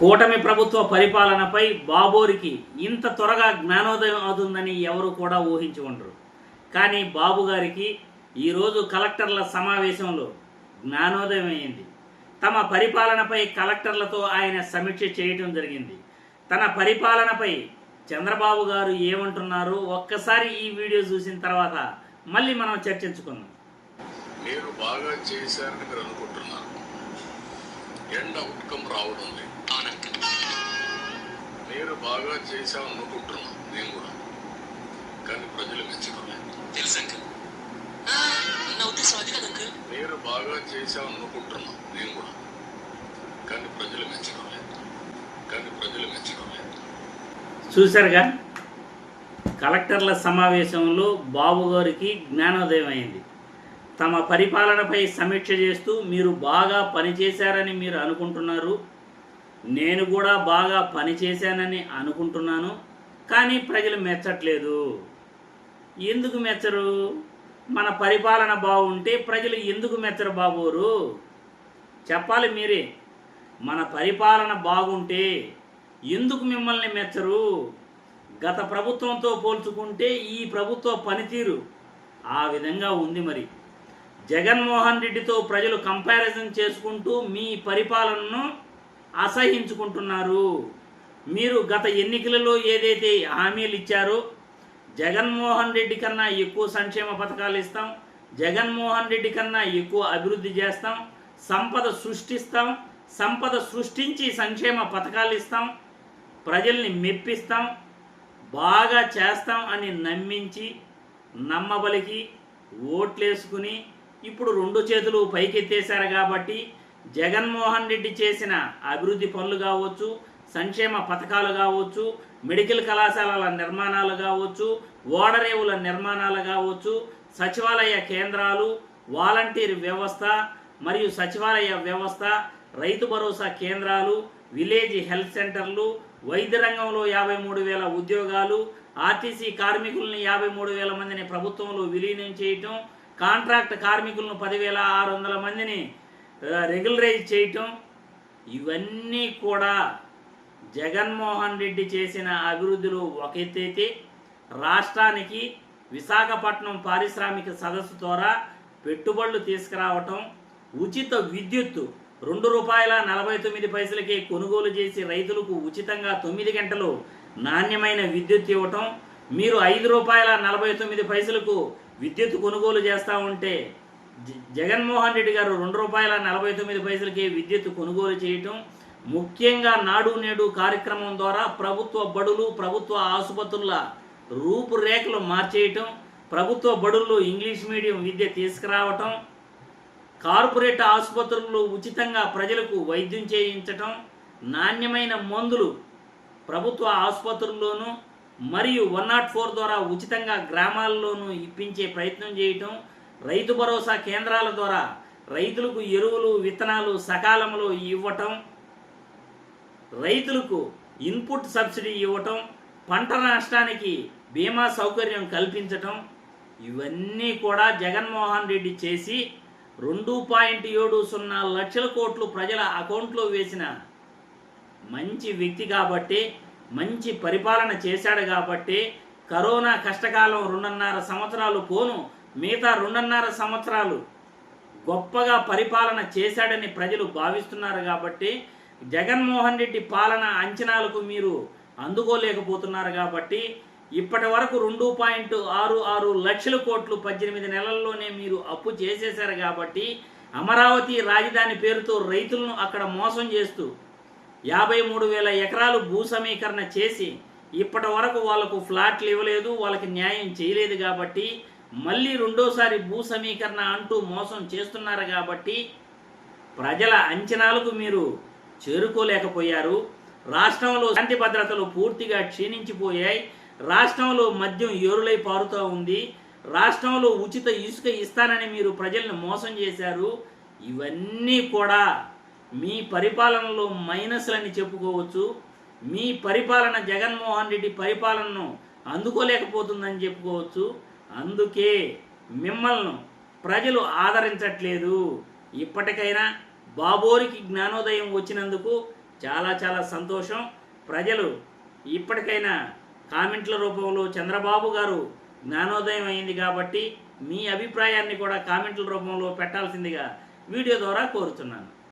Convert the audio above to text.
కూటమి ప్రభుత్వ పరిపాలనపై బాబోరికి ఇంత త్వరగా జ్ఞానోదయం అవుతుందని ఎవరు కూడా ఊహించి ఉండరు. కానీ బాబు గారికి ఈరోజు కలెక్టర్ల సమావేశంలో జ్ఞానోదయం అయింది. తమ పరిపాలనపై కలెక్టర్లతో ఆయన సమీక్ష చేయడం జరిగింది. తన పరిపాలనపై చంద్రబాబు గారు ఏమంటున్నారు ఒక్కసారి ఈ వీడియో చూసిన తర్వాత మళ్ళీ మనం చర్చించుకుందాం. మీరు బాగా చేశారని మీరు అనుకుంటున్నారు, ఎండ్ అవుట్కమ్ రావడం లేదు. మీరు బాగా చేశామనుకుంటున్నాం నేను కూడా, కానీ ప్రజలు మెచ్చడం లేదు. మీరు బాగా చేశామనుకుంటున్నాం నేను కూడా, కానీ ప్రజలు మెచ్చడం లేదు. చూశారుగా, కలెక్టర్ల సమావేశంలో బాబు గారికి జ్ఞానోదయం అయింది. తమ పరిపాలనపై సమీక్ష చేస్తూ మీరు బాగా పనిచేశారని మీరు అనుకుంటున్నారు, నేను కూడా బాగా పనిచేశానని అనుకుంటున్నాను, కానీ ప్రజలు మెచ్చట్లేదు. ఎందుకు మెచ్చరు? మన పరిపాలన బాగుంటే ప్రజలు ఎందుకు మెచ్చరు బాబోరు? చెప్పాలి మీరే. మన పరిపాలన బాగుంటే ఎందుకు మిమ్మల్ని మెచ్చరు? గత ప్రభుత్వంతో పోల్చుకుంటే ఈ ప్రభుత్వ పనితీరు ఆ విధంగా ఉంది. మరి జగన్మోహన్ రెడ్డితో ప్రజలు కంపారిజన్ చేసుకుంటూ మీ పరిపాలనను అసహించుకుంటున్నారు. మీరు గత ఎన్నికలలో ఏదైతే హామీలు ఇచ్చారో, జగన్మోహన్ రెడ్డి కన్నా ఎక్కువ సంక్షేమ పథకాలు ఇస్తాం, జగన్మోహన్ రెడ్డి కన్నా ఎక్కువ అభివృద్ధి చేస్తాం, సంపద సృష్టిస్తాం, సంపద సృష్టించి సంక్షేమ పథకాలు ఇస్తాం, ప్రజల్ని మెప్పిస్తాం, బాగా చేస్తాం అని నమ్మించి నమ్మబలికి ఓట్లేసుకుని ఇప్పుడు రెండు చేతులు పైకెత్తేశారు. కాబట్టి జగన్మోహన్ రెడ్డి చేసిన అభివృద్ధి పనులు కావచ్చు, సంక్షేమ పథకాలు కావచ్చు, మెడికల్ కళాశాలల నిర్మాణాలు కావచ్చు, ఓడరేవుల నిర్మాణాలు కావచ్చు, సచివాలయ కేంద్రాలు, వాలంటీర్ వ్యవస్థ మరియు సచివాలయ వ్యవస్థ, రైతు భరోసా కేంద్రాలు, విలేజ్ హెల్త్ సెంటర్లు, వైద్య రంగంలో 53,000 ఉద్యోగాలు, ఆర్టీసీ కార్మికులను 53,000 మందిని ప్రభుత్వంలో విలీనం చేయటం, కాంట్రాక్ట్ కార్మికులను 10,600 మందిని రెగ్యులరైజ్ చేయటం, ఇవన్నీ కూడా జగన్మోహన్ రెడ్డి చేసిన అభివృద్ధులు ఒక ఎత్తైతే, రాష్ట్రానికి విశాఖపట్నం పారిశ్రామిక సదస్సు ద్వారా పెట్టుబడులు తీసుకురావటం, ఉచిత విద్యుత్తు ₹2.49 కొనుగోలు చేసి రైతులకు ఉచితంగా 9 గంటలు నాణ్యమైన విద్యుత్ ఇవ్వటం, మీరు ₹5.49 విద్యుత్ కొనుగోలు చేస్తూ ఉంటే జగన్మోహన్ రెడ్డి గారు ₹2.49 విద్యుత్ కొనుగోలు చేయటం, ముఖ్యంగా నాడు నేడు కార్యక్రమం ద్వారా ప్రభుత్వ బడులు, ప్రభుత్వ ఆసుపత్రుల రూపురేఖలు మార్చేయటం, ప్రభుత్వ బడుల్లో ఇంగ్లీష్ మీడియం విద్య తీసుకురావటం, కార్పొరేట్ ఆసుపత్రుల్లో ఉచితంగా ప్రజలకు వైద్యం చేయించటం, నాణ్యమైన మందులు ప్రభుత్వ ఆసుపత్రుల్లోనూ మరియు 104 ద్వారా ఉచితంగా గ్రామాల్లోనూ ఇప్పించే ప్రయత్నం చేయటం, రైతు భరోసా కేంద్రాల ద్వారా రైతులకు ఎరువులు, విత్తనాలు సకాలంలో ఇవ్వటం, రైతులకు ఇన్పుట్ సబ్సిడీ ఇవ్వటం, పంట నష్టానికి బీమా సౌకర్యం కల్పించటం, ఇవన్నీ కూడా జగన్మోహన్ రెడ్డి చేసి 2.70 లక్షల కోట్లు ప్రజల అకౌంట్లో వేసిన మంచి వ్యక్తి కాబట్టి, మంచి పరిపాలన చేశాడు కాబట్టి, కరోనా కష్టకాలం 2.5 సంవత్సరాలు పోను మిగతా 2.5 సంవత్సరాలు గొప్పగా పరిపాలన చేశాడని ప్రజలు భావిస్తున్నారు. కాబట్టి జగన్మోహన్ రెడ్డి పాలన అంచనాలకు మీరు అందుకోలేకపోతున్నారు. కాబట్టి ఇప్పటి వరకు 2.66 లక్షల కోట్లు 18 నెలల్లోనే మీరు అప్పు చేసేశారు. కాబట్టి అమరావతి రాజధాని పేరుతో రైతులను అక్కడ మోసం చేస్తూ 53,000 ఎకరాలు భూ సమీకరణ చేసి ఇప్పటి వరకు వాళ్లకు ఫ్లాట్లు ఇవ్వలేదు, వాళ్ళకి న్యాయం చేయలేదు. కాబట్టి మళ్ళీ రెండోసారి భూ సమీకరణ అంటూ మోసం చేస్తున్నారు. కాబట్టి ప్రజల అంచనాలకు మీరు చేరుకోలేకపోయారు. రాష్ట్రంలో శాంతి భద్రతలు పూర్తిగా క్షీణించిపోయాయి. రాష్ట్రంలో మద్యం ఏరులై పారుతూ ఉంది. రాష్ట్రంలో ఉచిత ఇసుక ఇస్తానని మీరు ప్రజల్ని మోసం చేశారు. ఇవన్నీ కూడా మీ పరిపాలనలో మైనస్లని చెప్పుకోవచ్చు. మీ పరిపాలన జగన్మోహన్ రెడ్డి పరిపాలనను అందుకోలేకపోతుందని చెప్పుకోవచ్చు. అందుకే మిమ్మల్ని ప్రజలు ఆదరించట్లేదు. ఇప్పటికైనా బాబోరికి జ్ఞానోదయం వచ్చినందుకు చాలా చాలా సంతోషం. ప్రజలు ఇప్పటికైనా కామెంట్ల రూపంలో చంద్రబాబు గారు జ్ఞానోదయం అయింది కాబట్టి మీ అభిప్రాయాన్ని కూడా కామెంట్ల రూపంలో పెట్టాల్సిందిగా వీడియో ద్వారా కోరుతున్నాను.